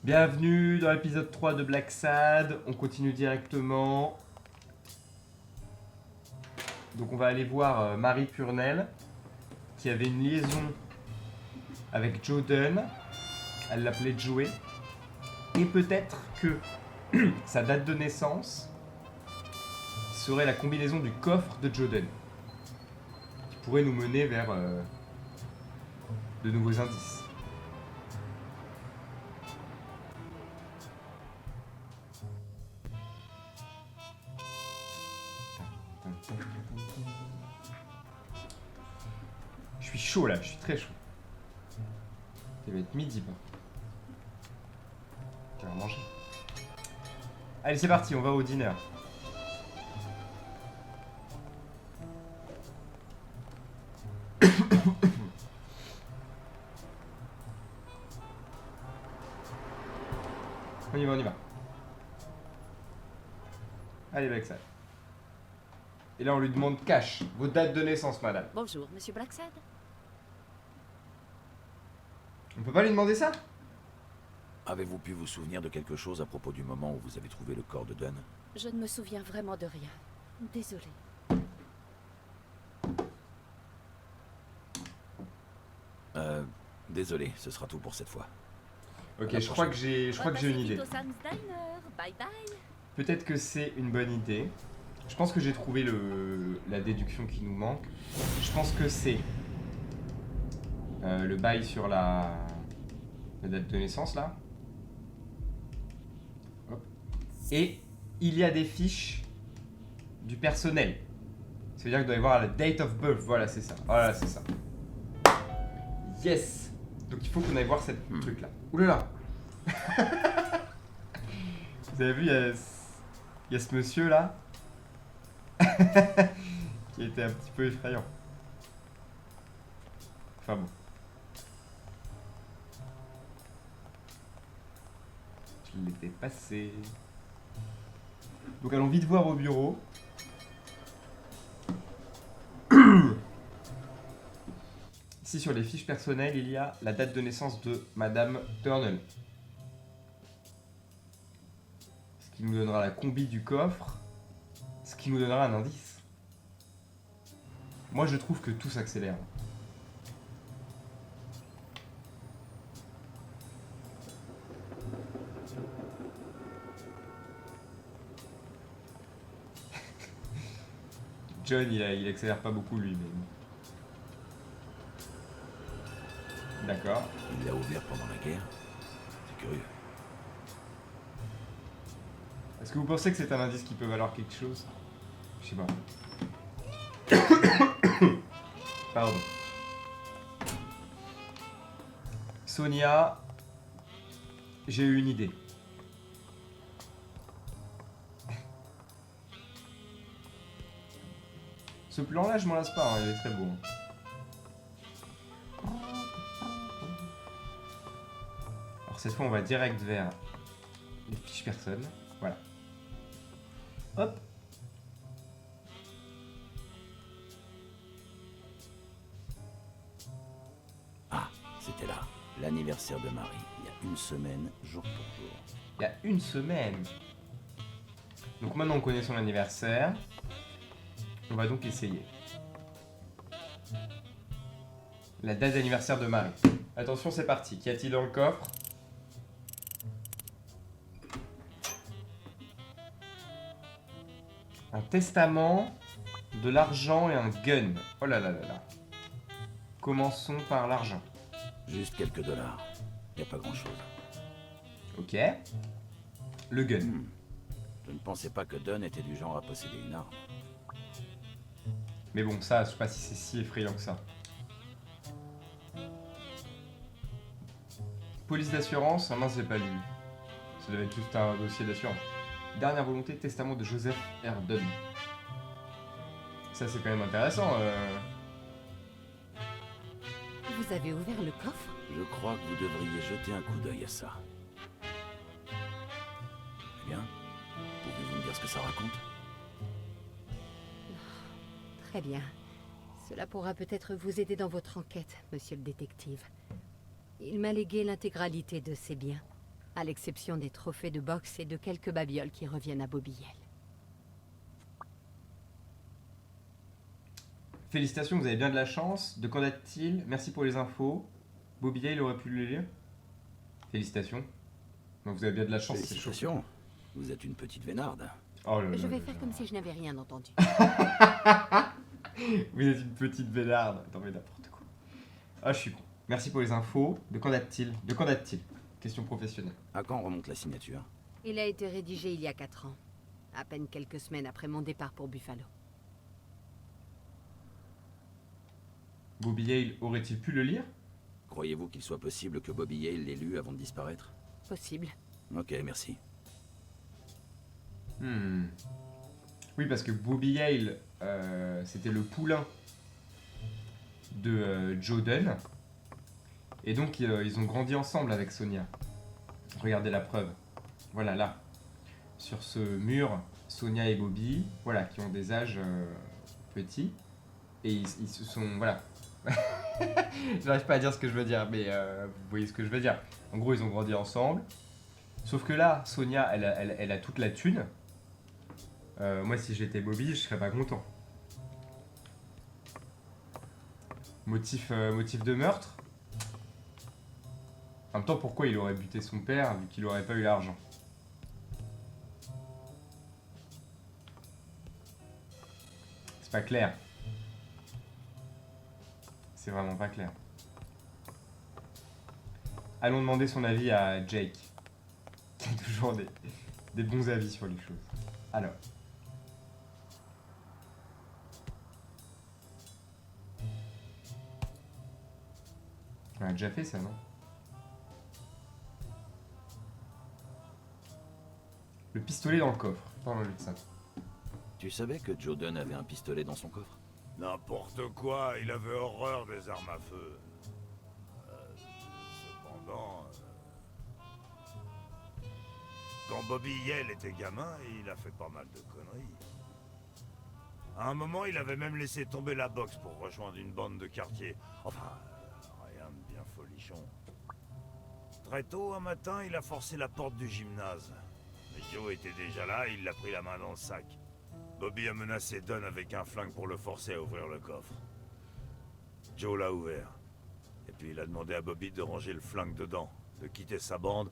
Bienvenue dans l'épisode 3 de Black Sad. On continue directement. Donc on va aller voir Marie Purnell, qui avait une liaison avec Joe Dunn. Elle l'appelait Joey. Et peut-être que sa date de naissance serait la combinaison du coffre de Joe Dunn, qui pourrait nous mener vers de nouveaux indices. Je suis chaud là, je suis très chaud. Il va être midi, pas. Tu vas manger. Allez, c'est parti, on va au dîner. On y va, on y va. Allez, Black Sad. Et là, on lui demande cash. Vos dates de naissance, madame. Bonjour, monsieur Blacksad. On peut pas lui demander ça? Avez-vous pu vous souvenir de quelque chose à propos du moment où vous avez trouvé le corps de Dunn? Je ne me souviens vraiment de rien. Désolée. Désolé, ce sera tout pour cette fois. Ok, La je crois que prochaine. j'ai une idée. Repassez vite au Sam's Diner. Bye bye. Peut-être que c'est une bonne idée. Je pense que j'ai trouvé la déduction qui nous manque. Je pense que c'est le bail sur la date de naissance là. Hop. Et il y a des fiches du personnel. Ça veut dire qu'il doit y avoir la date of birth. Voilà, c'est ça. Voilà, c'est ça. Yes. Donc il faut qu'on aille voir cette truc là. Oulala. Vous avez vu, il y a ce monsieur là qui était un petit peu effrayant. Enfin bon. Je l'étais passé. Donc allons vite voir au bureau. Ici sur les fiches personnelles, il y a la date de naissance de Madame Turnell. Ce qui nous donnera la combi du coffre. Ce qui nous donnera un indice. Moi je trouve que tout s'accélère. John il accélère pas beaucoup lui, mais... D'accord. Il l'a ouvert pendant la guerre. C'est curieux. Est-ce que vous pensez que c'est un indice qui peut valoir quelque chose? Je sais pas. Pardon. Sonia, j'ai eu une idée. Ce plan-là, je m'en lasse pas, hein, il est très beau. Alors cette fois, on va direct vers les fiches personnes. Voilà. Hop. Ah, c'était là. L'anniversaire de Marie. Il y a une semaine, jour pour jour. Il y a une semaine. Donc maintenant, on connaît son anniversaire. On va donc essayer. La date d'anniversaire de Marie. Attention, c'est parti. Qu'y a-t-il dans le coffre? Un testament, de l'argent et un gun. Oh là là là là. Commençons par l'argent. Juste quelques dollars. Il n'y a pas grand-chose. Ok. Le gun. Je ne pensais pas que Dunn était du genre à posséder une arme. Mais bon, ça, je sais pas si c'est si effrayant que ça. Police d'assurance, ah mince, j'ai pas lu. Ça devait être juste un dossier d'assurance. Dernière volonté, testament de Joseph R. Dunn. Ça, c'est quand même intéressant. Vous avez ouvert le coffre? Je crois que vous devriez jeter un coup d'œil à ça. Eh bien, pouvez-vous me dire ce que ça raconte? Très bien. Cela pourra peut-être vous aider dans votre enquête, monsieur le détective. Il m'a légué l'intégralité de ses biens. À l'exception des trophées de boxe et de quelques babioles qui reviennent à Bobby Yale. Félicitations, vous avez bien de la chance. De quand date-t-il? Merci pour les infos. Bobby Yale aurait pu le lire. Félicitations. Donc vous avez bien de la chance, c'est chaud. Félicitations. Vous êtes une petite vénarde. Oh là là Je vais là faire là. comme si je n'avais rien entendu. Vous êtes une petite bélarde. Non mais n'importe quoi. Ah, je suis con. Merci pour les infos. De quand date-t-il? De quand date-t-il? Question professionnelle. À quand remonte la signature? Il a été rédigé il y a 4 ans. À peine quelques semaines après mon départ pour Buffalo. Bobby Yale aurait-il pu le lire? Croyez-vous qu'il soit possible que Bobby Yale l'ait lu avant de disparaître? Possible. Ok, merci. Oui, parce que Bobby Yale, c'était le poulain de Joe Dunn. Et donc, ils ont grandi ensemble avec Sonia. Regardez la preuve. Voilà, là. Sur ce mur, Sonia et Bobby, voilà, qui ont des âges petits. Et ils se sont... Voilà. J'arrive pas à dire ce que je veux dire, mais vous voyez ce que je veux dire. En gros, ils ont grandi ensemble. Sauf que là, Sonia, elle a toute la thune. Moi, si j'étais Bobby, je serais pas content. Motif de meurtre. En même temps, pourquoi il aurait buté son père vu qu'il aurait pas eu l'argent? C'est pas clair. C'est vraiment pas clair. Allons demander son avis à Jake, qui a toujours des bons avis sur les choses. Alors. On a déjà fait ça, non? Le pistolet dans le coffre. Parlons-lui de ça. Tu savais que Joe Dunn avait un pistolet dans son coffre? N'importe quoi, il avait horreur des armes à feu. Cependant, quand Bobby Yale était gamin, il a fait pas mal de conneries. À un moment, il avait même laissé tomber la boxe pour rejoindre une bande de quartier. Enfin, rien de bien folichon. Très tôt un matin, il a forcé la porte du gymnase. Mais Joe était déjà là, il l'a pris la main dans le sac. Bobby a menacé Dunn avec un flingue pour le forcer à ouvrir le coffre. Joe l'a ouvert. Et puis il a demandé à Bobby de ranger le flingue dedans, de quitter sa bande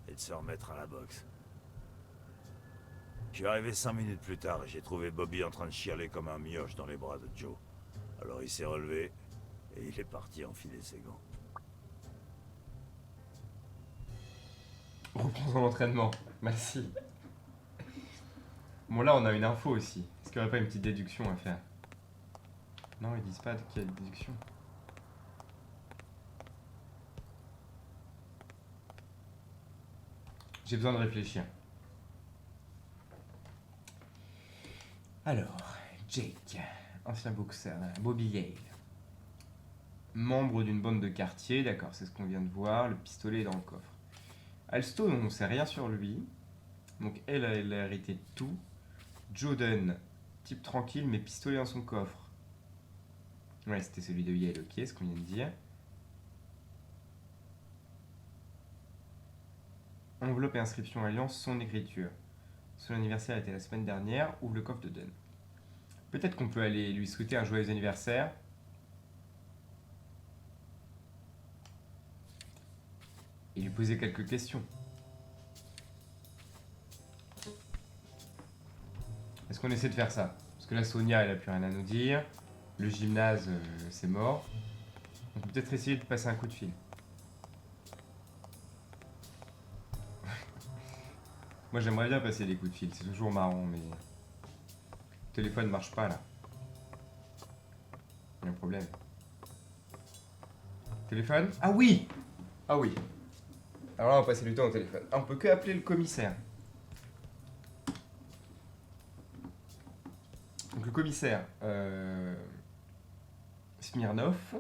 et de se remettre à la boxe. Je suis arrivé 5 minutes plus tard et j'ai trouvé Bobby en train de chialer comme un mioche dans les bras de Joe. Alors il s'est relevé et il est parti enfiler ses gants. Reprends son entraînement. Merci. Bon, là, on a une info aussi. Est-ce qu'il n'y aurait pas une petite déduction à faire? Non, ils disent pas qu'il y a une déduction. J'ai besoin de réfléchir. Alors, Jake, ancien boxeur, Bobby Yale. Membre d'une bande de quartier, d'accord, c'est ce qu'on vient de voir. Le pistolet est dans le coffre. Alstone, on ne sait rien sur lui. Donc elle a hérité de tout. Joe Dunn, type tranquille, mais pistolet dans son coffre. Ouais, c'était celui de Yale, ok, ce qu'on vient de dire. Enveloppe et inscription alliance, son écriture. Son anniversaire était la semaine dernière, ouvre le coffre de Dunn. Peut-être qu'on peut aller lui souhaiter un joyeux anniversaire. Et lui poser quelques questions. Est-ce qu'on essaie de faire ça? Parce que là, Sonia, elle a plus rien à nous dire. Le gymnase, c'est mort. On peut peut-être essayer de passer un coup de fil. Moi, j'aimerais bien passer des coups de fil. C'est toujours marrant, mais... Le téléphone ne marche pas, là. Il y a un problème. Téléphone? Ah oui! Ah oui. Alors là, on va passer du temps au téléphone. Ah, on peut que appeler le commissaire. Donc le commissaire Smirnov,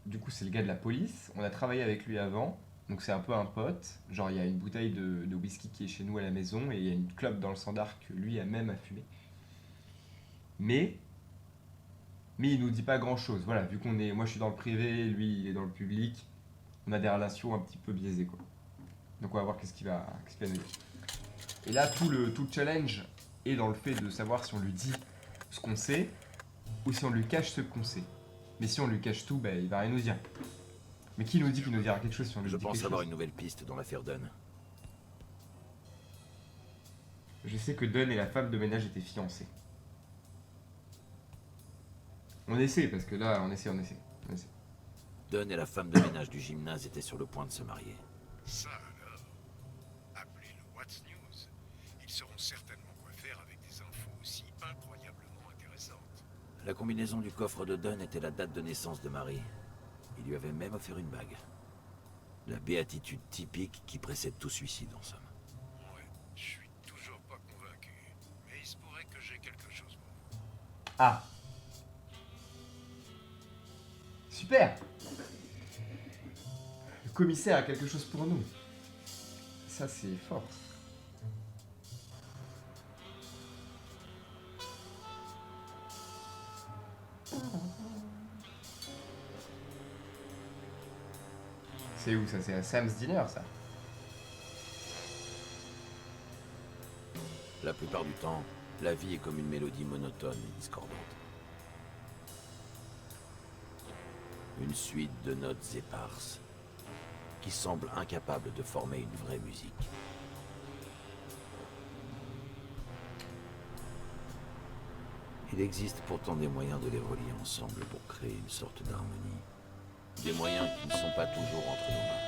du coup c'est le gars de la police, on a travaillé avec lui avant, donc c'est un peu un pote, genre il y a une bouteille de whisky qui est chez nous à la maison et il y a une clope dans le standard que lui a même à fumer. Mais il nous dit pas grand chose, voilà, vu moi je suis dans le privé, lui il est dans le public, on a des relations un petit peu biaisées quoi. Donc on va voir qu'est-ce qu'il va nous dire. Et là, tout le challenge est dans le fait de savoir si on lui dit ce qu'on sait ou si on lui cache ce qu'on sait. Mais si on lui cache tout, bah, il va rien nous dire. Mais qui nous dit qu'il nous dira quelque chose si on lui Je dit pense quelque avoir chose? une nouvelle piste dans l'affaire Dunn. Je sais que Dunn et la femme de ménage étaient fiancés. On essaie, parce que là, on essaie. Dunn et la femme de ménage du gymnase étaient sur le point de se marier. Ça alors, appelez-le What's News. Ils sauront certainement quoi faire avec des infos aussi incroyablement intéressantes. La combinaison du coffre de Dunn était la date de naissance de Marie. Il lui avait même offert une bague. La béatitude typique qui précède tout suicide, en somme. Ouais, je suis toujours pas convaincu. Mais il se pourrait que j'ai quelque chose pour vous. Ah. Super. Le commissaire a quelque chose pour nous. Ça, c'est fort. C'est où ça? C'est à Sam's Dinner, ça? La plupart du temps, la vie est comme une mélodie monotone et discordante. Une suite de notes éparses qui semblent incapables de former une vraie musique. Il existe pourtant des moyens de les relier ensemble pour créer une sorte d'harmonie. Des moyens qui ne sont pas toujours entre nos mains.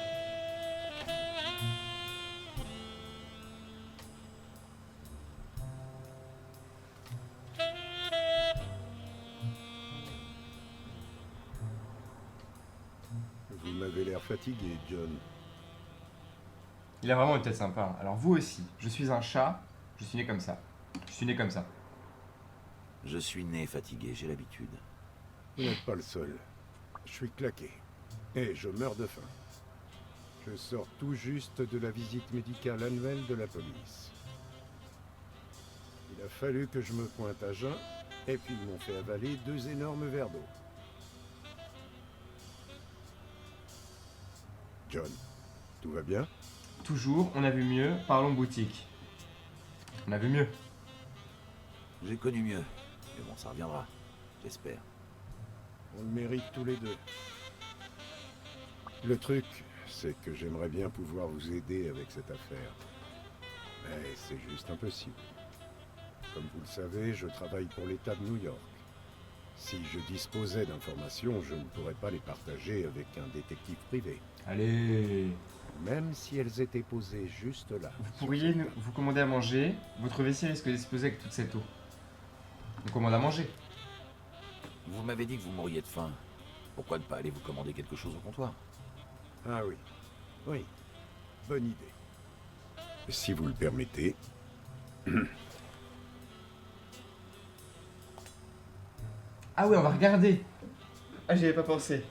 Vous m'avez l'air fatigué, John. Il a vraiment une tête sympa. Alors vous aussi. Je suis un chat. Je suis né comme ça. Je suis né comme ça. Je suis né fatigué, j'ai l'habitude. Vous n'êtes pas le seul. Je suis claqué. Et je meurs de faim. Je sors tout juste de la visite médicale annuelle de la police. Il a fallu que je me pointe à jeun, et puis ils m'ont fait avaler 2 énormes verres d'eau. John, tout va bien? Toujours, on a vu mieux. Parlons boutique. On a vu mieux. J'ai connu mieux. Mais bon, ça reviendra. J'espère. On le mérite tous les deux. Le truc, c'est que j'aimerais bien pouvoir vous aider avec cette affaire. Mais c'est juste impossible. Comme vous le savez, je travaille pour l'État de New York. Si je disposais d'informations, je ne pourrais pas les partager avec un détective privé. Allez. Même si elles étaient posées juste là. Vous pourriez vous commander à manger. Votre vessie risque d'exploser avec toute cette eau. On commande à manger. Vous m'avez dit que vous mourriez de faim. Pourquoi ne pas aller vous commander quelque chose au comptoir? Ah oui. Oui. Bonne idée. Si vous le permettez. Ah ouais, on va regarder. Ah, j'y avais pas pensé.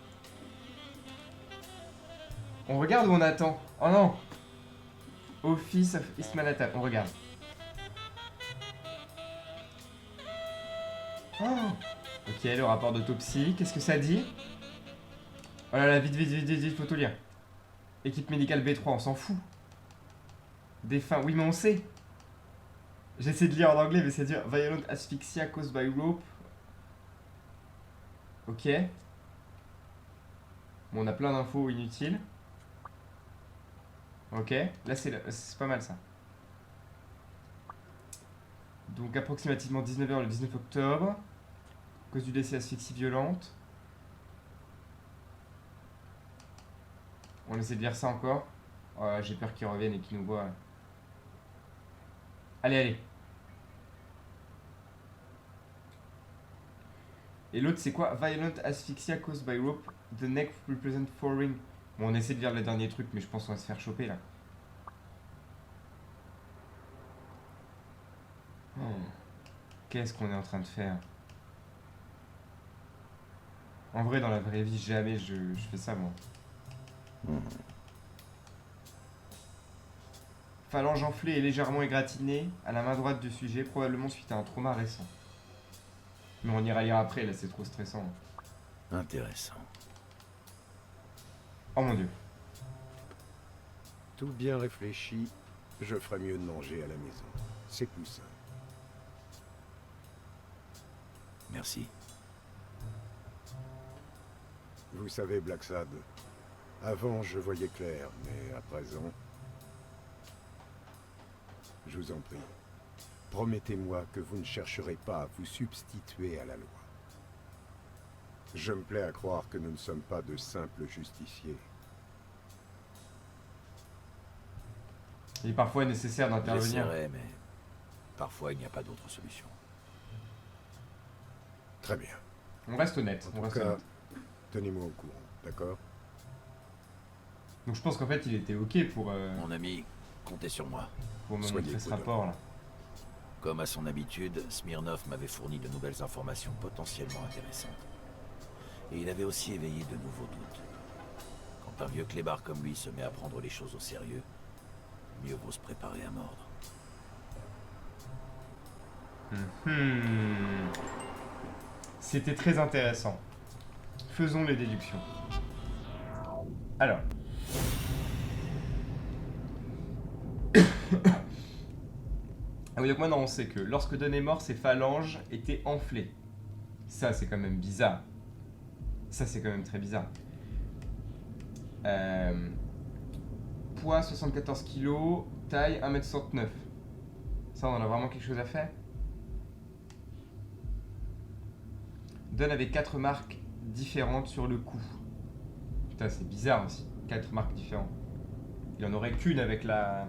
On regarde ou on attend? Oh non. Office of East Manhattan. On regarde. Oh. Ok, le rapport d'autopsie. Qu'est-ce que ça dit? Oh là là, vite, faut tout lire. Équipe médicale B3, on s'en fout. Défunt, oui mais on sait. J'essaie de lire en anglais mais c'est dur. Violent asphyxia caused by rope. Ok. Bon, on a plein d'infos inutiles. Ok, là c'est pas mal ça. Donc approximativement 19h le 19 octobre. Cause du décès, asphyxie violente. On essaie de lire ça encore. Oh, j'ai peur qu'ils reviennent et qu'ils nous voient. Allez. Et l'autre c'est quoi? Violent asphyxia caused by rope. The neck represent foreign. Bon, on essaie de lire le dernier truc, mais je pense qu'on va se faire choper là. Oh. Qu'est-ce qu'on est en train de faire? En vrai, dans la vraie vie, jamais je fais ça, moi. Phalange enflée et légèrement égratignée à la main droite du sujet, probablement suite à un trauma récent. Mais on ira lire après, là, c'est trop stressant. Intéressant. Oh mon dieu. Tout bien réfléchi, je ferais mieux de manger à la maison. C'est plus simple. Merci. Vous savez, Blacksad, avant je voyais clair, mais à présent... Je vous en prie, promettez-moi que vous ne chercherez pas à vous substituer à la loi. Je me plais à croire que nous ne sommes pas de simples justiciers. Il est parfois nécessaire d'intervenir. J'essaierai, mais parfois il n'y a pas d'autre solution. Très bien. On reste honnête. En On tout reste cas, honnête. tenez-moi au courant, d'accord? Donc je pense qu'en fait il était ok Mon ami, comptez sur moi. pour me Soyez montrer ce prudent. rapport là. Comme à son habitude, Smirnov m'avait fourni de nouvelles informations potentiellement intéressantes. Et il avait aussi éveillé de nouveaux doutes. Quand un vieux clébard comme lui se met à prendre les choses au sérieux, mieux vaut se préparer à mordre. C'était très intéressant. Faisons les déductions. Alors. Ah oui, donc maintenant on sait que lorsque Dunn est mort, ses phalanges étaient enflées. Ça, c'est quand même bizarre. Ça, c'est quand même très bizarre. Poids 74 kg, taille 1m69. Ça, on en a vraiment quelque chose à faire. Dunn avait 4 marques différentes sur le cou. Putain, c'est bizarre aussi. 4 marques différentes. Il en aurait qu'une avec la...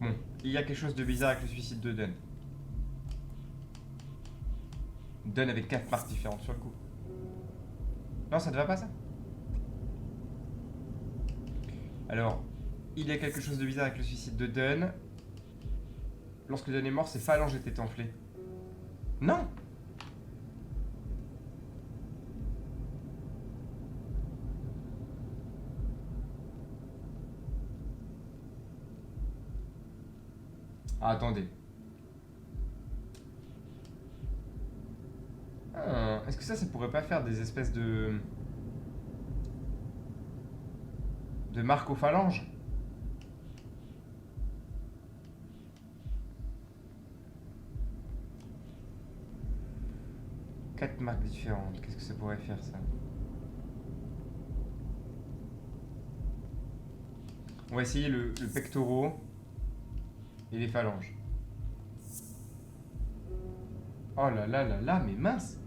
Bon, il y a quelque chose de bizarre avec le suicide de Dunn. Dunn avait 4 marques différentes sur le cou. Non, ça ne va pas, ça? Alors, il y a quelque chose de bizarre avec le suicide de Dunn. Lorsque Dunn est mort, ses phalanges étaient enflées. Non! Ah, attendez. Est-ce que ça pourrait pas faire des espèces de marques aux phalanges? Quatre marques différentes. Qu'est-ce que ça pourrait faire, ça? On va essayer le pectoral et les phalanges. Oh là là là là, mais mince!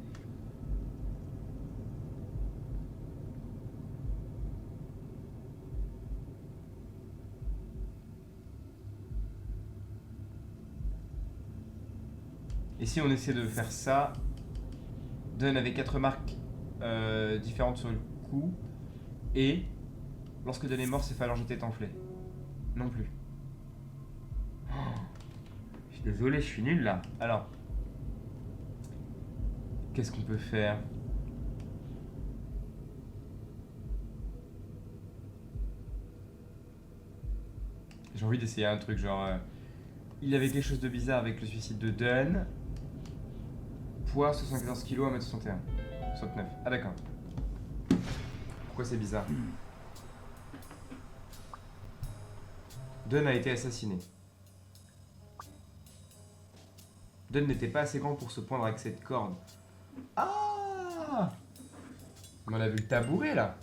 Et si on essaie de faire ça, Dunn avait 4 marques différentes sur le cou, et lorsque Dunn est mort, ses phalanges étaient enflées. Non plus. Oh, je suis désolé, je suis nul là. Alors, qu'est-ce qu'on peut faire? J'ai envie d'essayer un truc genre... il y avait quelque chose de bizarre avec le suicide de Dunn. Poids 74 kg, 1m61. 69. Ah d'accord. Pourquoi c'est bizarre? Dunn a été assassiné. Dunn n'était pas assez grand pour se pendre avec cette corde. Ah! On a vu le tabouret là.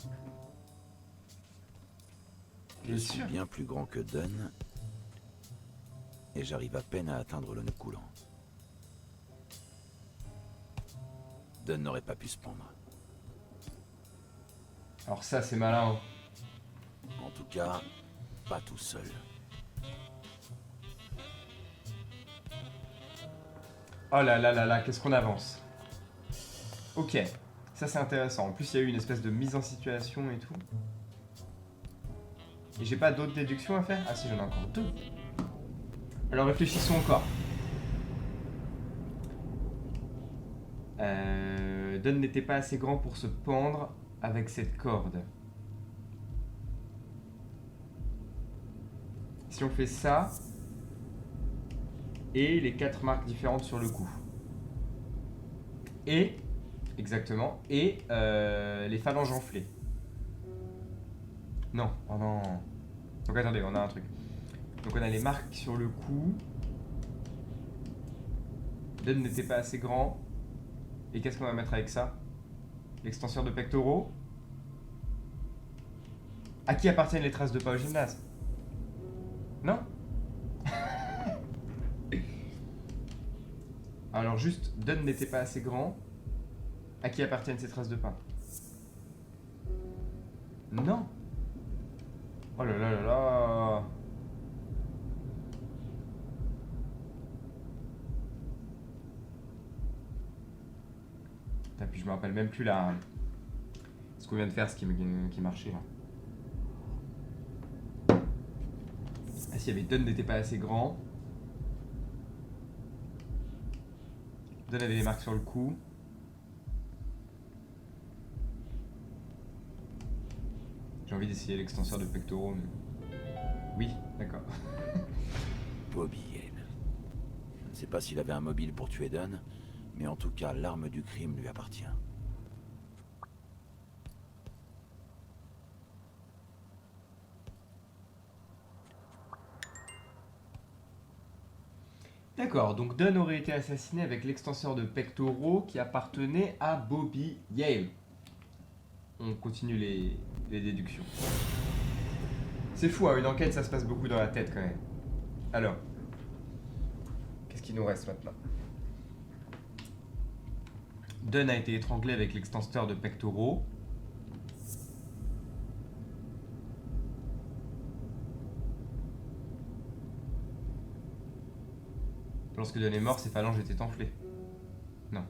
Je suis bien plus grand que Dunn, et j'arrive à peine à atteindre le nœud coulant. Dunn n'aurait pas pu se pendre. Alors ça c'est malin. En tout cas, pas tout seul. Oh là là là là, qu'est-ce qu'on avance. Ok, ça c'est intéressant. En plus il y a eu une espèce de mise en situation et tout. Et j'ai pas d'autres déductions à faire? Ah si, j'en ai encore 2. Alors réfléchissons encore. Dunn n'était pas assez grand pour se pendre avec cette corde. Si on fait ça, et les 4 marques différentes sur le cou. Et, exactement, et les phalanges enflées. Non, oh non. Donc attendez, on a un truc. Donc on a les marques sur le cou. Dunn n'était pas assez grand. Et qu'est-ce qu'on va mettre avec ça? L'extenseur de pectoraux. À qui appartiennent les traces de pas au gymnase? Non? Alors juste, Dunn n'était pas assez grand. À qui appartiennent ces traces de pas? Non. Oh là là là là. Putain, puis je me rappelle même plus là ce qu'on vient de faire, ce qui marchait là. Ah si, il y avait Dunn n'était pas assez grand. Dunn avait les marques sur le cou. J'ai envie d'essayer l'extenseur de pectoraux, mais... Oui, d'accord. Bobby Yale. Je ne sais pas s'il avait un mobile pour tuer Dunn, mais en tout cas, l'arme du crime lui appartient. D'accord, donc Dunn aurait été assassiné avec l'extenseur de pectoraux qui appartenait à Bobby Yale. On continue les déductions. C'est fou, hein, une enquête ça se passe beaucoup dans la tête quand même. Alors, qu'est-ce qu'il nous reste maintenant? Dunn a été étranglé avec l'extenseur de pectoraux. Lorsque Dunn est mort, ses phalanges étaient enflées. Non.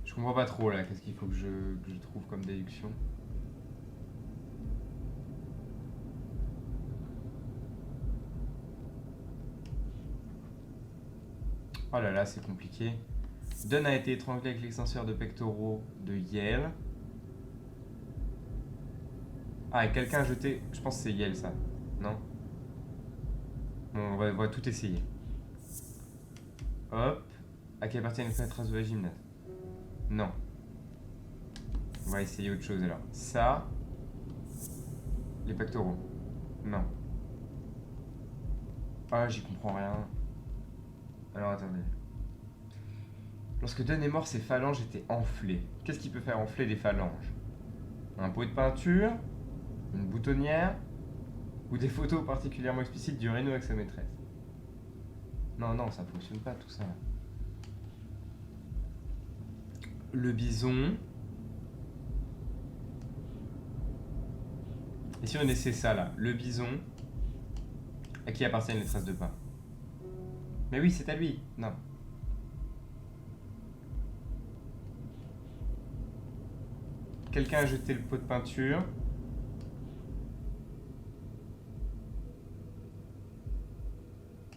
Je comprends pas trop là, qu'est-ce qu'il faut que je trouve comme déduction? Oh là là, c'est compliqué. Dunn a été étranglé avec l'extenseur de pectoraux de Yale. Ah, et quelqu'un a jeté... Je pense que c'est Yale ça, non? Bon, on va tout essayer. Hop. À qui appartiennent les traces de la gymnase? Non. On va essayer autre chose alors. Ça. Les pectoraux. Non. Ah, j'y comprends rien. Alors attendez. Lorsque Dunn est mort, ses phalanges étaient enflées. Qu'est-ce qui peut faire enfler les phalanges? Un pot de peinture? Une boutonnière? Ou des photos particulièrement explicites du Reno avec sa maîtresse? Non, non, ça fonctionne pas tout ça. Le bison. Et si on essaie ça là? Le bison. À qui appartiennent les traces de pas? Mais oui, c'est à lui. Non. Quelqu'un a jeté le pot de peinture.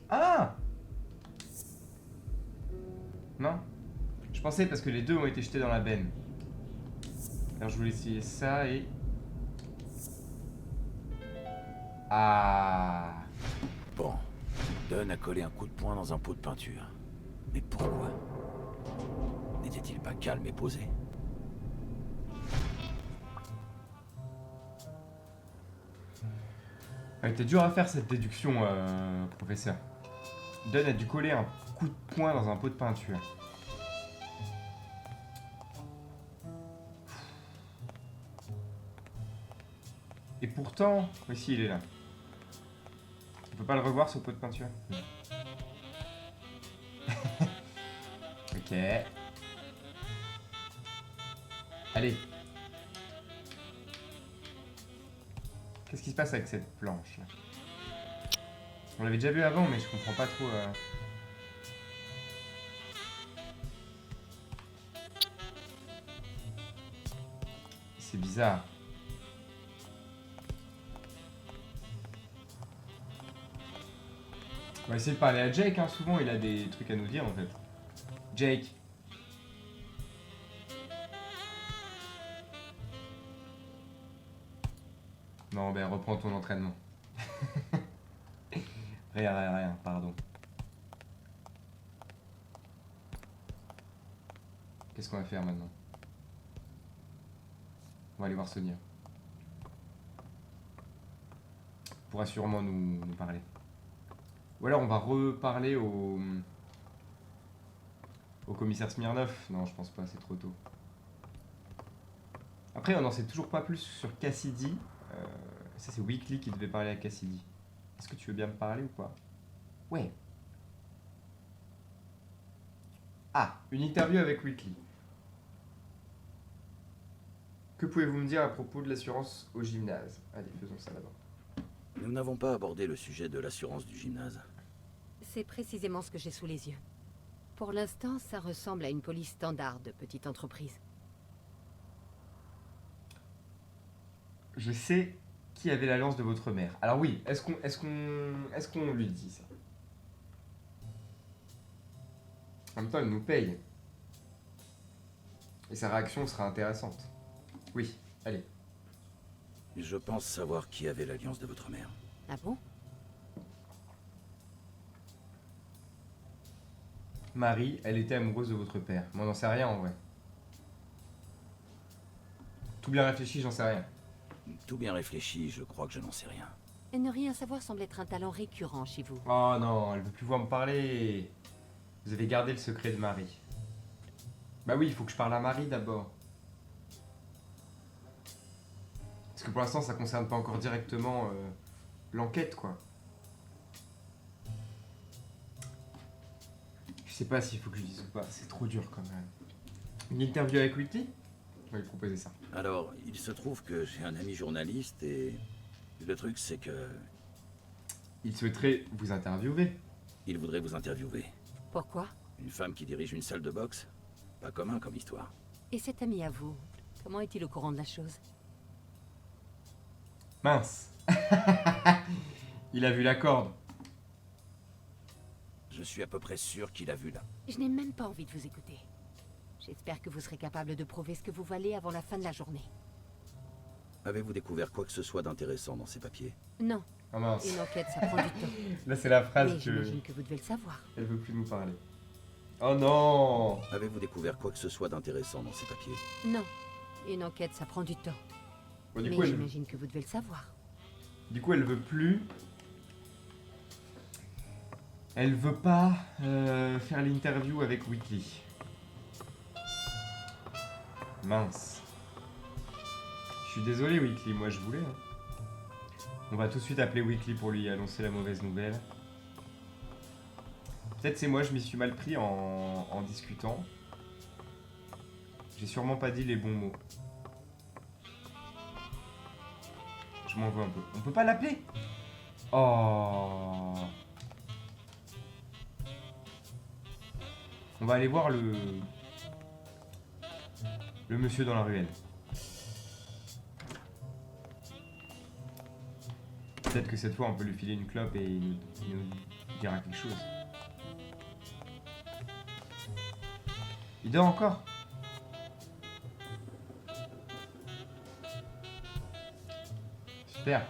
Ah! Non? Je pensais parce que les deux ont été jetés dans la benne. Alors je voulais essayer ça et... Ah! Bon, Dunn a collé un coup de poing dans un pot de peinture. Mais pourquoi? N'était-il pas calme et posé? Elle était dur à faire cette déduction, professeur. Dunn a dû coller un coup de poing dans un pot de peinture. Et pourtant... Oui, si, il est là. On peut pas le revoir, ce pot de peinture? Ok. Allez. Qu'est-ce qui se passe avec cette planche là? On l'avait déjà vu avant, mais je comprends pas trop... C'est bizarre. va essayer de parler à Jake, hein. Souvent il a des trucs à nous dire en fait. Jake. Non, ben reprends ton entraînement. Rien, pardon. Qu'est-ce qu'on va faire maintenant? On va aller voir Sonia. Elle pourra sûrement nous parler. Ou alors on va reparler au commissaire Smirnov. Non, je pense pas, c'est trop tôt. Après, on n'en sait toujours pas plus sur Cassidy. Ça, c'est Weekly qui devait parler à Cassidy. Est-ce que tu veux bien me parler ou pas? Ouais. Ah, une interview avec Weekly. Que pouvez-vous me dire à propos de l'assurance au gymnase? Allez, faisons ça d'abord. Nous n'avons pas abordé le sujet de l'assurance du gymnase. C'est précisément ce que j'ai sous les yeux. Pour l'instant, ça ressemble à une police standard de petite entreprise. Je sais qui avait l'alliance de votre mère. Alors oui, est-ce qu'on lui dit ça? En même temps, elle nous paye. Et sa réaction sera intéressante. Oui, allez. Je pense savoir qui avait l'alliance de votre mère. Ah bon? Marie, elle était amoureuse de votre père. Mais on n'en sait rien en vrai. Tout bien réfléchi, j'en sais rien. Tout bien réfléchi, je crois que je n'en sais rien. Et ne rien savoir semble être un talent récurrent chez vous. Oh non, elle veut plus voir me parler. Vous avez gardé le secret de Marie. Bah oui, il faut que je parle à Marie d'abord. Parce que pour l'instant, ça concerne pas encore directement l'enquête, quoi. Je sais pas s'il faut que je dise ou pas, c'est trop dur quand même. Une interview avec Weekly? On va lui proposer ça. Alors, il se trouve que j'ai un ami journaliste et... Le truc, c'est que... Il souhaiterait vous interviewer. Il voudrait vous interviewer. Pourquoi? Une femme qui dirige une salle de boxe? Pas commun comme histoire. Et cet ami à vous, comment est-il au courant de la chose? Mince. Il a vu la corde. Je suis à peu près sûr qu'il a vu là. Je n'ai même pas envie de vous écouter. J'espère que vous serez capable de prouver ce que vous valez avant la fin de la journée. Avez-vous découvert quoi que ce soit d'intéressant dans ces papiers? Non, Oh mince. une enquête, ça prend du temps. Là, c'est la Mais phrase que... j'imagine que vous devez le savoir. Elle veut plus nous parler. Oh non. Avez-vous découvert quoi que ce soit d'intéressant dans ces papiers? Non, une enquête, ça prend du temps. Bon, du Mais coup, elle... j'imagine que vous devez le savoir. Du coup, elle veut plus. Elle veut pas faire l'interview avec Weekly. Mince. Je suis désolé, Weekly, moi je voulais. Hein. On va tout de suite appeler Weekly pour lui annoncer la mauvaise nouvelle. Peut-être c'est moi, je m'y suis mal pris en discutant. J'ai sûrement pas dit les bons mots. Je m'en veux un peu. On peut pas l'appeler? Oh. On va aller voir le monsieur dans la ruelle. Peut-être que cette fois on peut lui filer une clope et il nous dira quelque chose. Il dort encore? Super.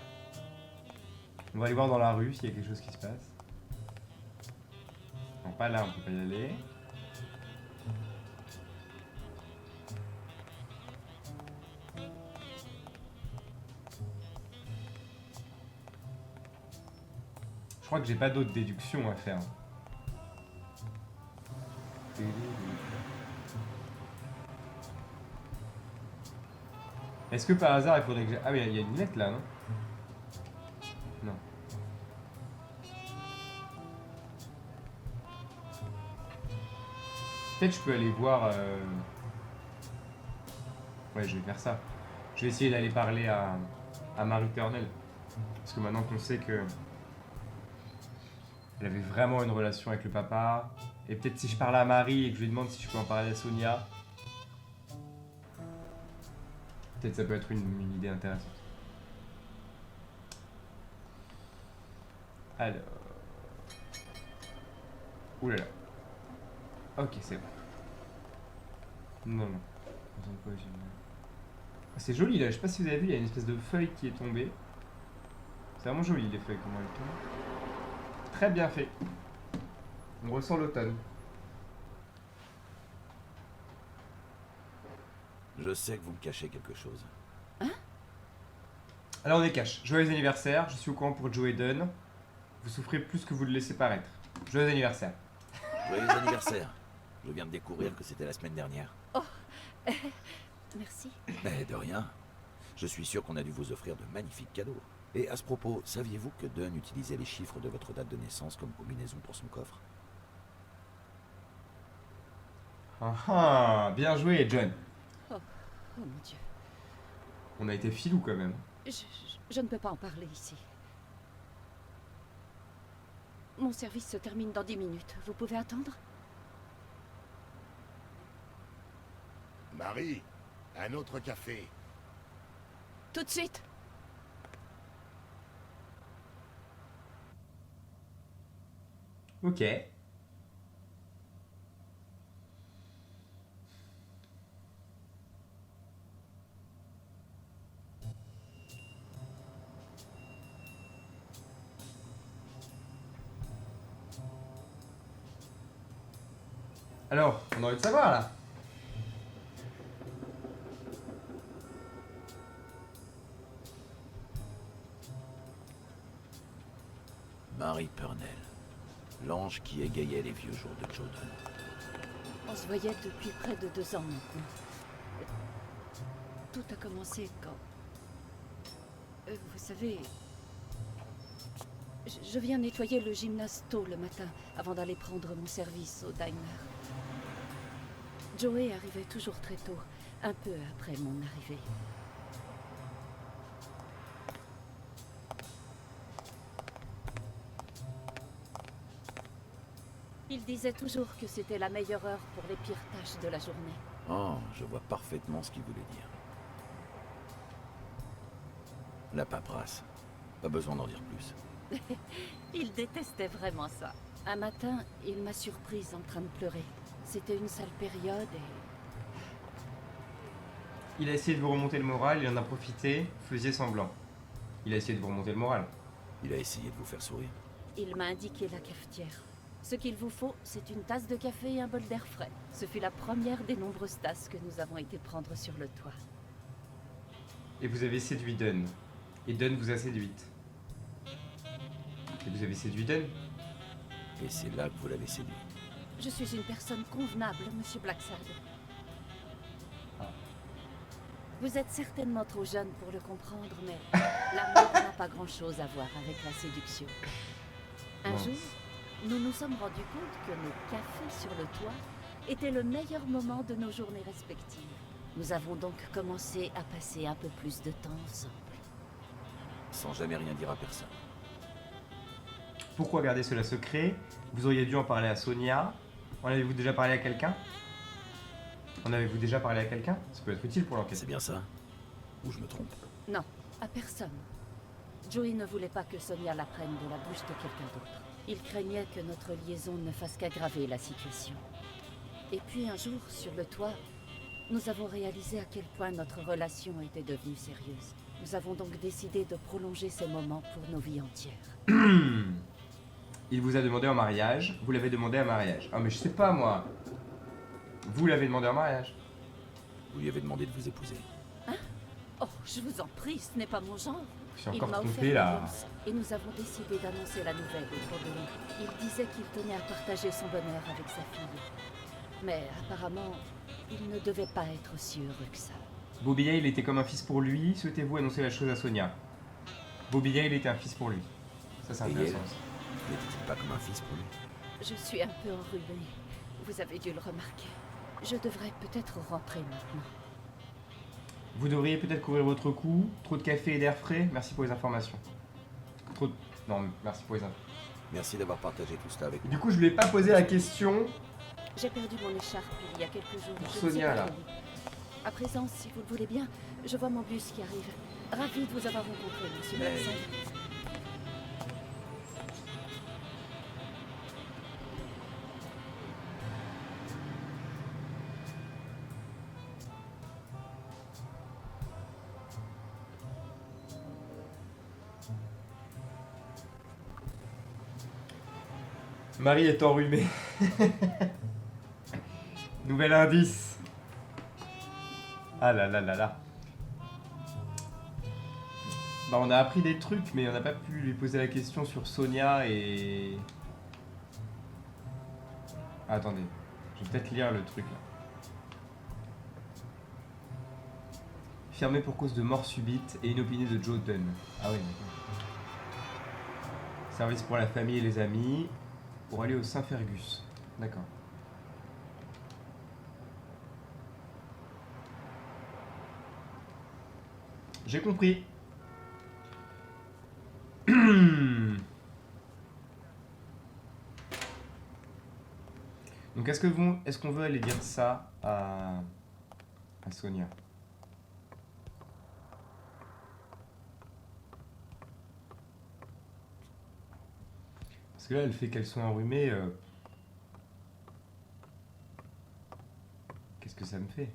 On va aller voir dans la rue s'il y a quelque chose qui se passe. Non, pas là, on peut pas y aller. Je crois que j'ai pas d'autres déductions à faire. Est-ce que par hasard il faudrait que j'ai... Ah oui, il y a une lettre là, non? Non. Peut-être je peux aller voir... Ouais, je vais faire ça. Je vais essayer d'aller parler à Marie Turnell. Parce que maintenant qu'on sait que... Elle avait vraiment une relation avec le papa. Et peut-être si je parle à Marie et que je lui demande si je peux en parler à Sonia... Peut-être ça peut être une idée intéressante. Alors... Ouh là là. Ok, c'est bon. Non, non. Ah, c'est joli là, je sais pas si vous avez vu, il y a une espèce de feuille qui est tombée. C'est vraiment joli les feuilles, comment elles tombent. Très bien fait. On ressent l'automne. Je sais que vous me cachez quelque chose. Alors on est cash. Joyeux anniversaire, je suis au courant pour Joe et Dunn. Vous souffrez plus que vous le laissez paraître. Joyeux anniversaire. Joyeux anniversaire. Je viens de découvrir que c'était la semaine dernière. Merci. Mais de rien. Je suis sûr qu'on a dû vous offrir de magnifiques cadeaux. Et à ce propos, saviez-vous que Dunn utilisait les chiffres de votre date de naissance comme combinaison pour son coffre? Ah ah, bien joué John. Oh mon Dieu. On a été filou quand même. Je ne peux pas en parler ici. Mon service se termine dans 10 minutes. Vous pouvez attendre? Marie, un autre café. Tout de suite. Ok. Alors, on a envie de savoir là. Marie Purnell, l'ange qui égayait les vieux jours de Joe Dunn. On se voyait depuis près de 2 ans maintenant. Tout a commencé quand... vous savez... Je viens nettoyer le gymnase tôt le matin, avant d'aller prendre mon service au diner. Joey arrivait toujours très tôt, un peu après mon arrivée. Il disait toujours que c'était la meilleure heure pour les pires tâches de la journée. Oh, je vois parfaitement ce qu'il voulait dire. La paperasse. Pas besoin d'en dire plus. Il détestait vraiment ça. Un matin, il m'a surprise en train de pleurer. C'était une sale période et... Il a essayé de vous remonter le moral, il en a profité, faisiez semblant. Il a essayé de vous remonter le moral. Il a essayé de vous faire sourire. Il m'a indiqué la cafetière. Ce qu'il vous faut, c'est une tasse de café et un bol d'air frais. Ce fut la première des nombreuses tasses que nous avons été prendre sur le toit. Et vous avez séduit Dunn. Et Dunn vous a séduite. Et vous avez séduit Dunn. Et c'est là que vous l'avez séduit. Je suis une personne convenable, Monsieur Blacksad. Ah. Vous êtes certainement trop jeune pour le comprendre, mais l'amour n'a pas grand-chose à voir avec la séduction. Un Mince. jour, nous nous sommes rendus compte que nos cafés sur le toit étaient le meilleur moment de nos journées respectives. Nous avons donc commencé à passer un peu plus de temps ensemble. Sans jamais rien dire à personne. Pourquoi garder cela secret? Vous auriez dû en parler à Sonia. En avez-vous déjà parlé à quelqu'un? En avez-vous déjà parlé à quelqu'un? Ça peut être utile pour l'enquête. C'est bien ça? Ou je me trompe? Non, à personne. Joey ne voulait pas que Sonia l'apprenne de la bouche de quelqu'un d'autre. Il craignait que notre liaison ne fasse qu'aggraver la situation. Et puis un jour, sur le toit, nous avons réalisé à quel point notre relation était devenue sérieuse. Nous avons donc décidé de prolonger ces moments pour nos vies entières. Il vous a demandé en mariage, vous l'avez demandé en mariage. Ah mais je sais pas moi. Vous l'avez demandé en mariage. Vous lui avez demandé de vous épouser. Oh, je vous en prie, ce n'est pas mon genre. Je suis Il encore m'a trompé offert là. l'annonce, et nous avons décidé d'annoncer la nouvelle autour de nous. Il disait qu'il tenait à partager son bonheur avec sa fille. Mais apparemment, il ne devait pas être aussi heureux que ça. Bobby Hale était comme un fils pour lui, souhaitez-vous annoncer la chose à Sonia? Bobby Hale était un fils pour lui. Ça c'est Et intéressant. Yale n'était-il pas comme un fils pour lui? Je suis un peu enrhumée. Vous avez dû le remarquer. Je devrais peut-être rentrer maintenant. Vous devriez peut-être couvrir votre cou. Trop de café et d'air frais. Merci pour les informations. Trop de... Non, merci pour les infos. Merci d'avoir partagé tout cela avec Du moi. coup, je lui ai pas posé la question. J'ai perdu mon écharpe il y a quelques jours. Pour Je ne Sonia, sais pas là. où. À présent, si vous le voulez bien, je vois mon bus qui arrive. Ravi de vous avoir rencontré, monsieur Mais- Blacksad. Marie est enrhumée. Nouvel indice. Ah là là là là. Bah on a appris des trucs, mais on n'a pas pu lui poser la question sur Sonia et... Ah, attendez, je vais peut-être lire le truc là. Fermé pour cause de mort subite et inopinée de Joe Dunn. Ah oui, d'accord. Service pour la famille et les amis. Pour aller au Saint-Fergus. D'accord. J'ai compris. Donc est-ce qu'on veut aller dire ça à Sonia? Parce que là, elle fait qu'elles sont enrhumées. Qu'est-ce que ça me fait?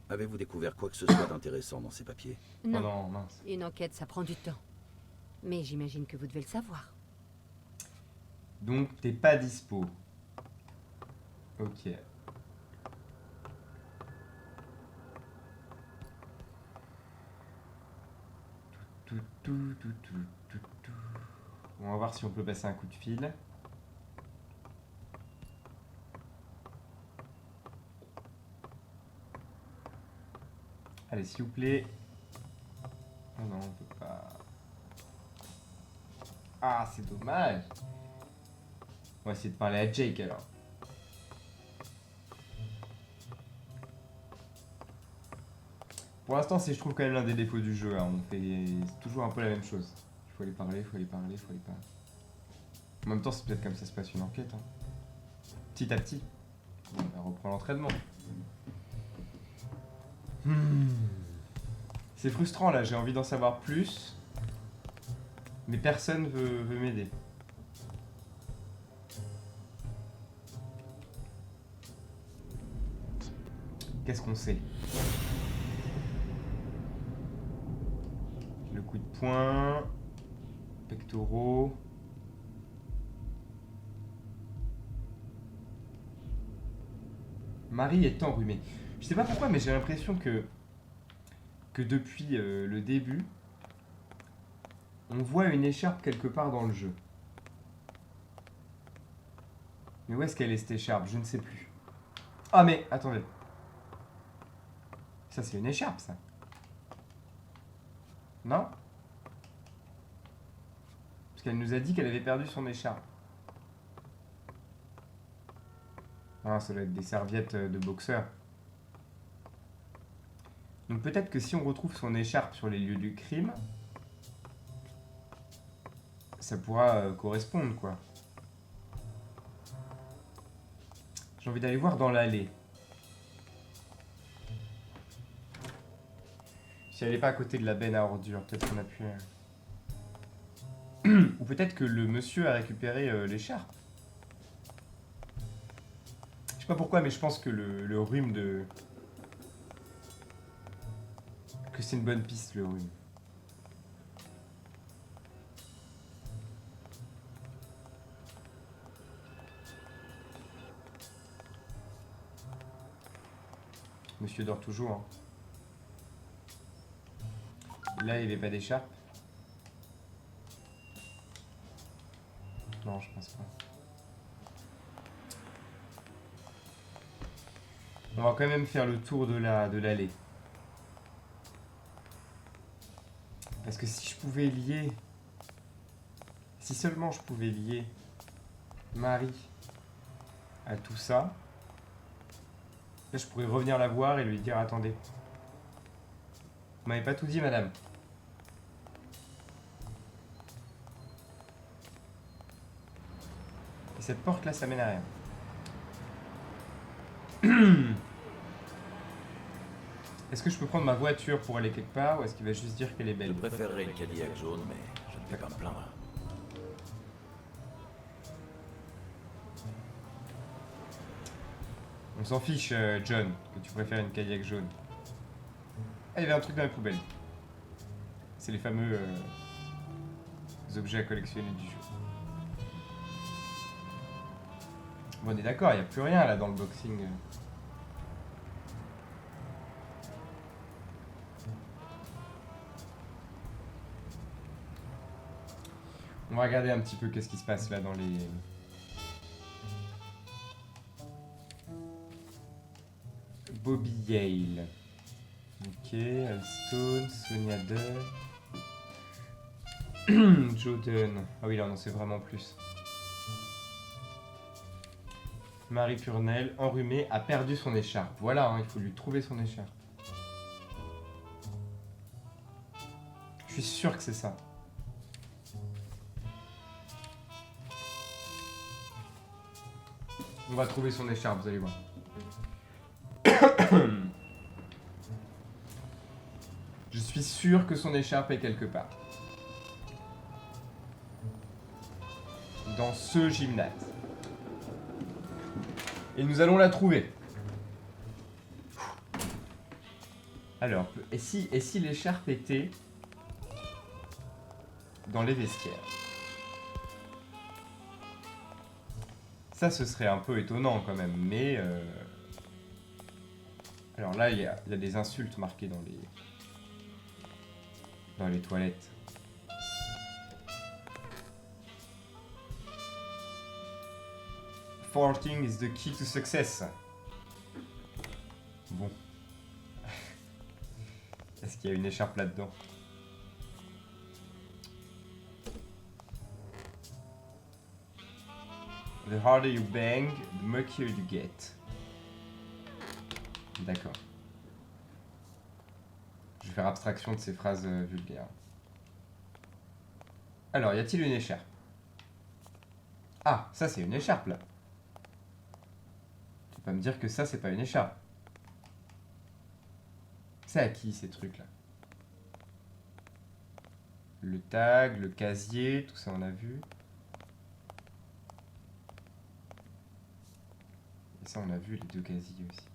Avez-vous découvert quoi que ce soit d'intéressant dans ces papiers? Non, Oh non, mince. une enquête, ça prend du temps. Mais j'imagine que vous devez le savoir. Donc, t'es pas dispo. Ok. On va voir si on peut passer un coup de fil. Allez, s'il vous plaît. Oh non, on peut pas. Ah, c'est dommage. On va essayer de parler à Jake alors. Pour l'instant, c'est je trouve quand même l'un des défauts du jeu. Hein. On fait toujours un peu la même chose. Il faut aller parler, il faut aller parler, il faut aller parler. En même temps, c'est peut-être comme ça se passe une enquête. Hein. Petit à petit. Bon, on reprend l'entraînement. C'est frustrant là, j'ai envie d'en savoir plus. Mais personne veut m'aider. Qu'est-ce qu'on sait? Le coup de poing. Pectoraux. Marie est enrhumée. Je sais pas pourquoi, mais j'ai l'impression que depuis le début, on voit une écharpe quelque part dans le jeu. Mais où est-ce qu'elle est cette écharpe? Je ne sais plus. Ah mais, attendez. Ça c'est une écharpe ça. Non? Parce qu'elle nous a dit qu'elle avait perdu son écharpe. Ah, ça doit être des serviettes de boxeur. Donc peut-être que si on retrouve son écharpe sur les lieux du crime, ça pourra correspondre, quoi. J'ai envie d'aller voir dans l'allée. Si elle n'est pas à côté de la benne à ordures, peut-être qu'on a pu... Ou peut-être que le monsieur a récupéré l'écharpe. Je sais pas pourquoi, mais je pense que le rhume de... Que c'est une bonne piste, le rhume. Monsieur dort toujours. Hein. Là, il n'y avait pas d'écharpe. Non, je pense pas. On va quand même faire le tour de l'allée. Parce que si je pouvais lier... Si seulement je pouvais lier Marie à tout ça, là je pourrais revenir la voir et lui dire attendez. Vous m'avez pas tout dit, madame. Et cette porte là, ça mène à rien. Est-ce que je peux prendre ma voiture pour aller quelque part ou est-ce qu'il va juste dire qu'elle est Je belle? préférerais une Cadillac jaune, mais je ne vais pas me plaindre. On s'en fiche, John, que tu préfères une Cadillac jaune. Ah, il y avait un truc dans la poubelle. C'est les fameux objets à collectionner du jeu. Bon, on est d'accord, il n'y a plus rien là dans le boxing. On va regarder un petit peu qu'est-ce qui se passe là dans les... Bobby Yale. Ok, Alstone, Sonia Dunn. Joe Dunn. Ah oui, là on en sait vraiment plus. Marie Purnell, enrhumée, a perdu son écharpe. Voilà, hein, il faut lui trouver son écharpe. Je suis sûr que c'est ça. On va trouver son écharpe, vous allez voir. Je suis sûr que son écharpe est quelque part. Dans ce gymnase. Et nous allons la trouver. Alors, et si l'écharpe était dans les vestiaires? Ça, ce serait un peu étonnant quand même, mais... Alors là, il y a des insultes marquées dans les toilettes. Farting is the key to success. Bon. Est-ce qu'il y a une écharpe là-dedans? The harder you bang, the muckier you get. D'accord. Je vais faire abstraction de ces phrases vulgaires. Alors, y a-t-il une écharpe? Ah, ça c'est une écharpe là. Tu peux pas me dire que ça c'est pas une écharpe. C'est à qui ces trucs là? Le tag, le casier, tout ça on a vu. Et ça on a vu les deux casiers aussi.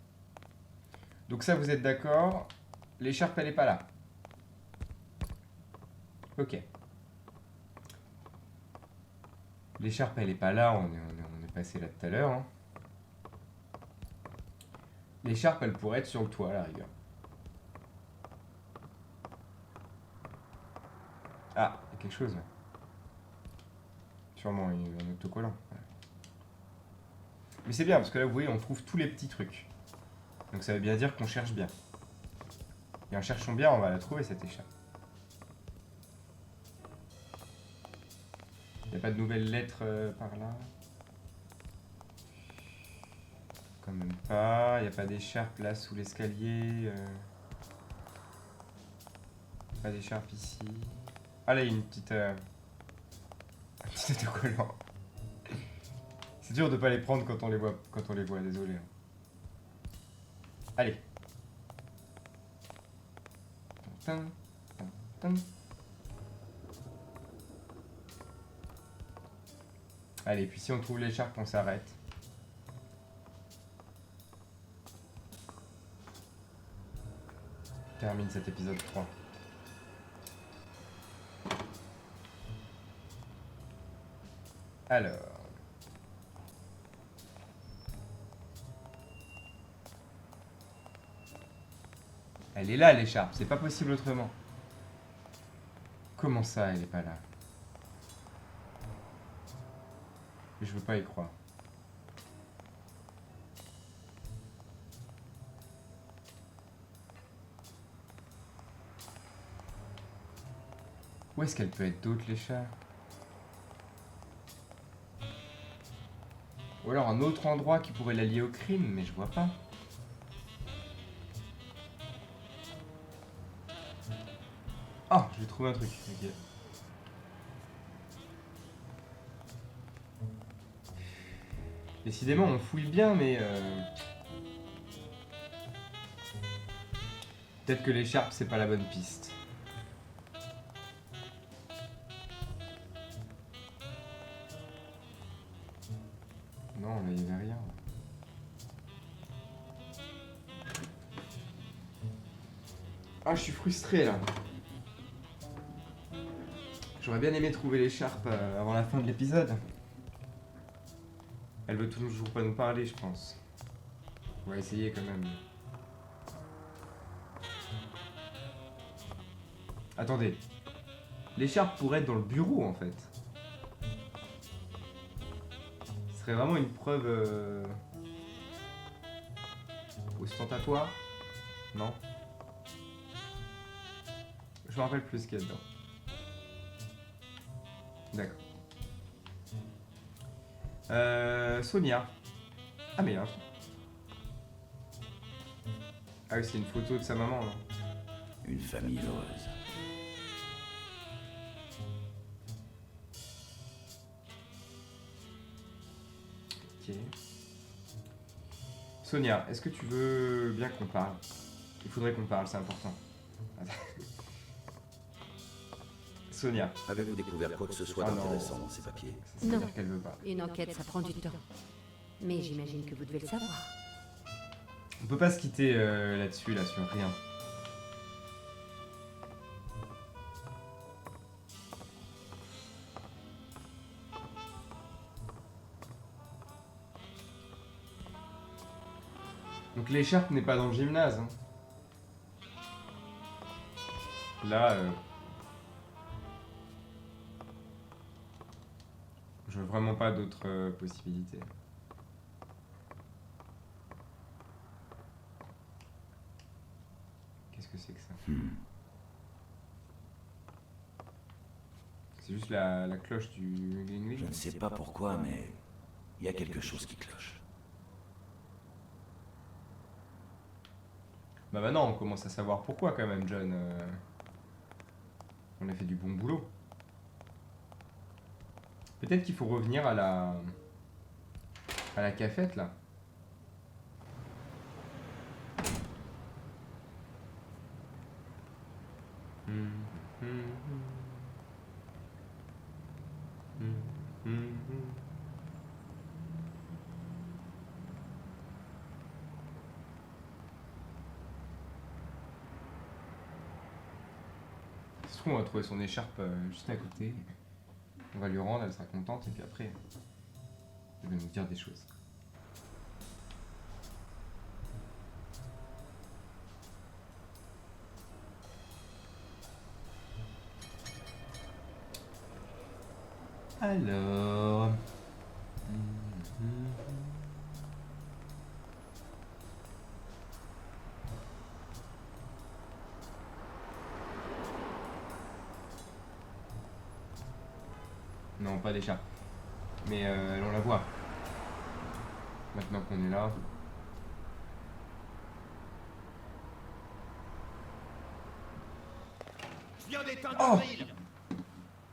Donc ça vous êtes d'accord? L'écharpe elle est pas là. Ok. L'écharpe elle est pas là, on est passé là tout à l'heure. Hein. L'écharpe elle pourrait être sur le toit à la rigueur. Ah, il y a quelque chose là. Sûrement un autocollant. Ouais. Mais c'est bien parce que là vous voyez on trouve tous les petits trucs. Donc ça veut bien dire qu'on cherche bien. Et en cherchant bien on va la trouver cette écharpe. Il n'y a pas de nouvelles lettres par là? Quand même pas. Il n'y a pas d'écharpe là sous l'escalier. Pas d'écharpe ici. Ah là il y a une petite... un petit autocollant. C'est dur de pas les prendre quand on les voit, désolé. Allez. Tin, tin, tin. Allez, puis si on trouve l'écharpe, on s'arrête. Termine cet épisode 3. Alors... Elle est là l'écharpe, c'est pas possible autrement. Comment ça, elle est pas là? Je veux pas y croire. Où est-ce qu'elle peut être d'autre l'écharpe? Ou alors un autre endroit qui pourrait la lier au crime, mais je vois pas. Oh, j'ai trouvé un truc. Okay. Décidément, on fouille bien, mais... Peut-être que l'écharpe, c'est pas la bonne piste. Non, là, il n'y avait rien. Ah, je suis frustré, là. Je J'aurais bien aimé trouver l'écharpe avant la fin de l'épisode. Elle veut toujours pas nous parler, je pense. On va essayer quand même. Attendez. L'écharpe pourrait être dans le bureau en fait. Ce serait vraiment une preuve ostentatoire? Non? Je me rappelle plus ce qu'il y a dedans. D'accord. Sonia. Ah mais il y a un truc. Ah oui, c'est une photo de sa maman, non? Une famille heureuse. Ok. Sonia, est-ce que tu veux bien qu'on parle? Il faudrait qu'on parle, c'est important. Sonia. Avez-vous découvert quoi que ce soit Ah non. d'intéressant dans ces papiers? Non. C'est-à-dire qu'elle veut pas. Une enquête, ça prend du temps. Mais j'imagine que vous devez le savoir. On peut pas se quitter là-dessus, là, sur rien. Donc l'écharpe n'est pas dans le gymnase. Hein. Là, je veux vraiment pas d'autres possibilités. Qu'est-ce que c'est que ça? C'est juste la cloche du gling-gling. Je ne sais pas pourquoi, mais il y a quelque chose qui cloche. Bah maintenant, on commence à savoir pourquoi quand même, John. On a fait du bon boulot. Peut-être qu'il faut revenir à la cafette, là. Ça se trouve, on va trouver son écharpe juste à côté. On va lui rendre, elle sera contente, et puis après, elle va nous dire des choses. Alors... Non, pas d'écharpe. Mais on la voit. Maintenant qu'on est là. Je viens d'éteindre Oh, le grill.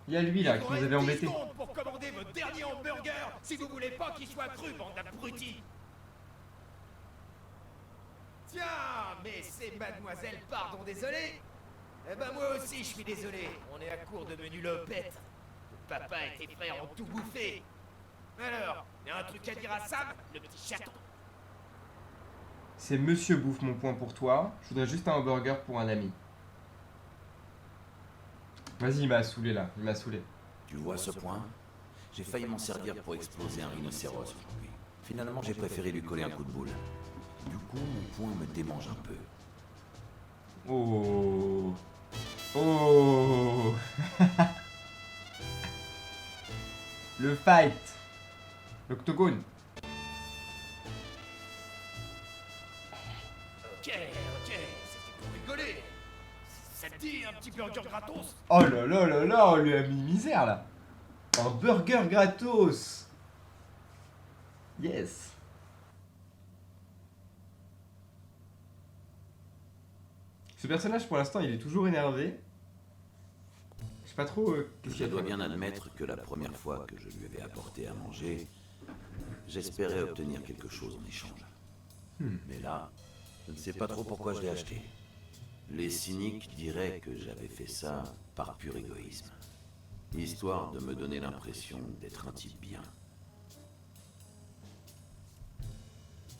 il y a lui là qui nous avait embêtés. Pour commander votre dernier hamburger, si vous voulez pas qu'il soit cru, bande d'abrutis. Tiens, mais c'est mademoiselle, pardon, désolé. Eh ben moi aussi, je suis désolé. On est à court de menu lopette. Papa et tes frères ont tout bouffé. Alors, y a un truc à dire à Sam, le petit chaton? C'est Monsieur Bouffe mon point pour toi. Je voudrais juste un hamburger pour un ami. Vas-y, il m'a saoulé là. Il m'a saoulé. Tu vois ce point? J'ai failli m'en servir pour exploser un rhinocéros aujourd'hui. Finalement, j'ai préféré lui coller un coup de boule. Du coup, mon point me démange un peu. Oh. Oh. Le fight. L'octogone. Ok, c'était pour rigoler. Ça te dit un petit burger gratos? Oh là là là là, on lui a mis misère là. Un burger gratos. Yes. Ce personnage pour l'instant il est toujours énervé. Je sais pas trop qu'est-ce qu'il Je y a. dois bien admettre que la première fois que je lui avais apporté à manger, j'espérais obtenir quelque chose en échange. Mais là, je ne sais pas trop pourquoi je l'ai acheté. Les cyniques diraient que j'avais fait ça par pur égoïsme, histoire de me donner l'impression d'être un type bien.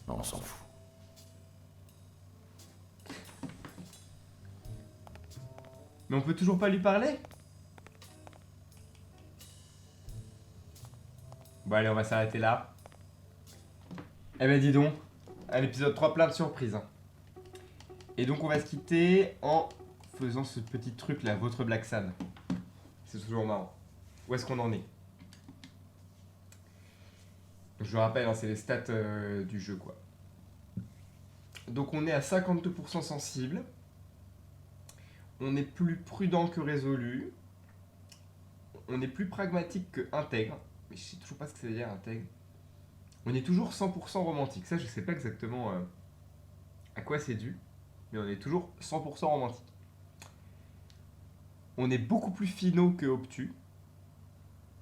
On s'en fout. Mais on peut toujours pas lui parler? Bon allez, on va s'arrêter là. Eh ben dis donc, un épisode 3 plein de surprises. Hein. Et donc on va se quitter en faisant ce petit truc là, votre Black Sad. C'est toujours marrant. Où est-ce qu'on en est? Je rappelle, hein, c'est les stats du jeu quoi. Donc on est à 52% sensible. On est plus prudent que résolu. On est plus pragmatique que intègre. Mais je sais toujours pas ce que ça veut dire intègre. On est toujours 100% romantique. Ça je sais pas exactement à quoi c'est dû. Mais on est toujours 100% romantique. On est beaucoup plus finaux que obtus.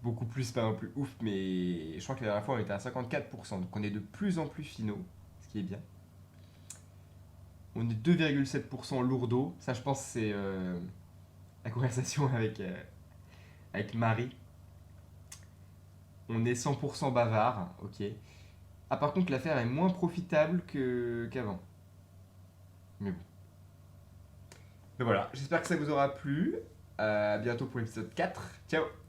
Beaucoup plus, pas non plus ouf, mais je crois que la dernière fois on était à 54%. Donc on est de plus en plus finaux, ce qui est bien. On est 2,7% lourdeau. Ça, je pense, c'est la conversation avec Marie. On est 100% bavard, ok. Ah, par contre, l'affaire est moins profitable qu'avant. Mais bon. Mais voilà, j'espère que ça vous aura plu. À bientôt pour l'épisode 4. Ciao!